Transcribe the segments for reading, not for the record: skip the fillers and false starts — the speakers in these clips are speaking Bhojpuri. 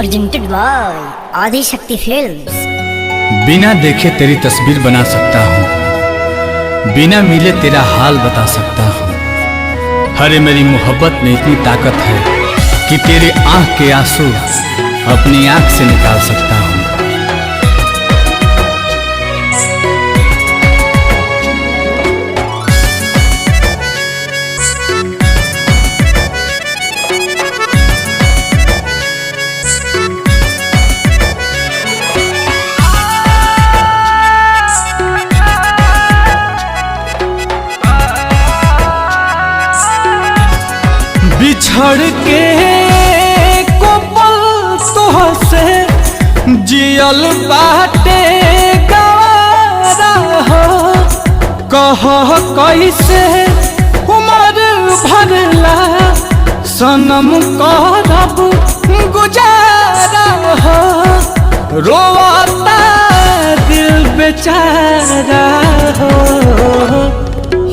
presented by Adishakti films. बिना देखे तेरी तस्वीर बना सकता हूँ, बिना मिले तेरा हाल बता सकता हूँ। हरे मेरी मोहब्बत में इतनी ताकत है कि तेरे आँख के आंसू अपनी आँख से निकाल सकता हूँ। बिछड़ के कोपल तोहसे जियल बाटे गवारा हो, कह कैसे उमर भरला सनम करब गुजारा हो। रोता दिल बेचारा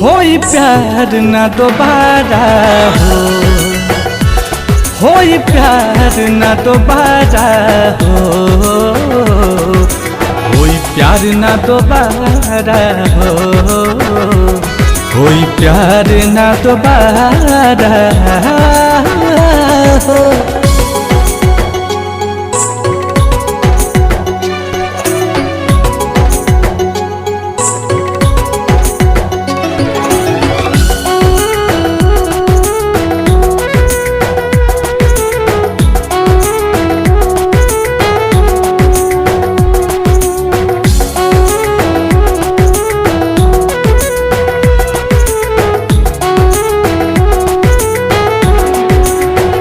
होई प्यार ना दोबारा होई प्यार ना दोबारा होई प्यार ना दोबारा होई प्यार ना दोबारा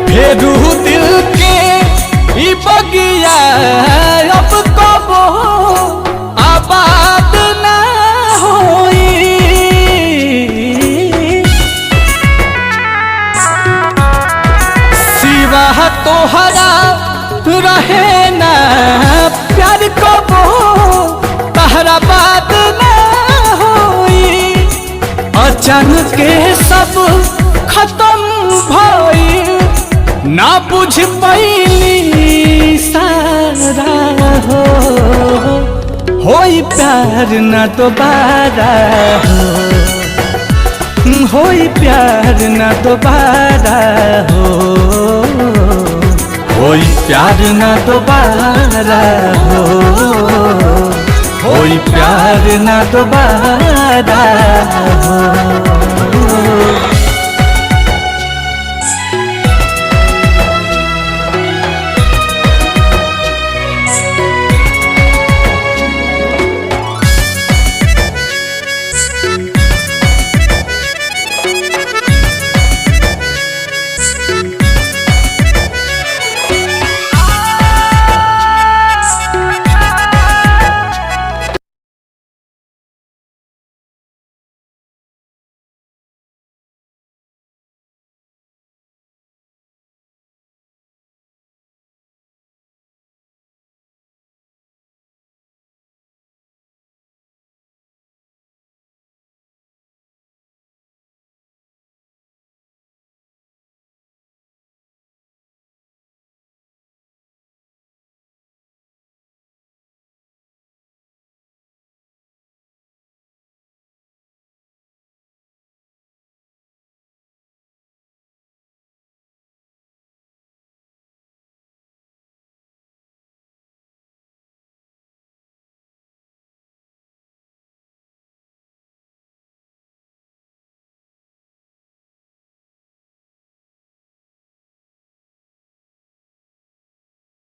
फेरू दिल के ई बगिया अब कबो आबाद ना होई। सिवा तोहरा रहे ना प्यार कबो तहरा बात ना होई। अचानक के सब खत्म भई ना बुझ पैली सारा होई प्यार ना दोबारा होई प्यार ना दोबारा होई प्यार ना दोबारा होई प्यार ना दोबारा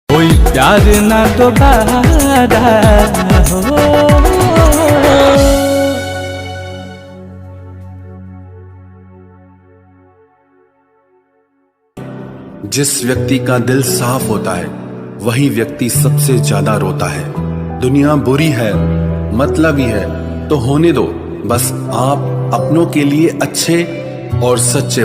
कोई प्यार ना दोबारा हो। जिस व्यक्ति का दिल साफ होता है वही व्यक्ति सबसे ज्यादा रोता है। दुनिया बुरी है, मतलबी है तो होने दो, बस आप अपनों के लिए अच्छे और सच्चे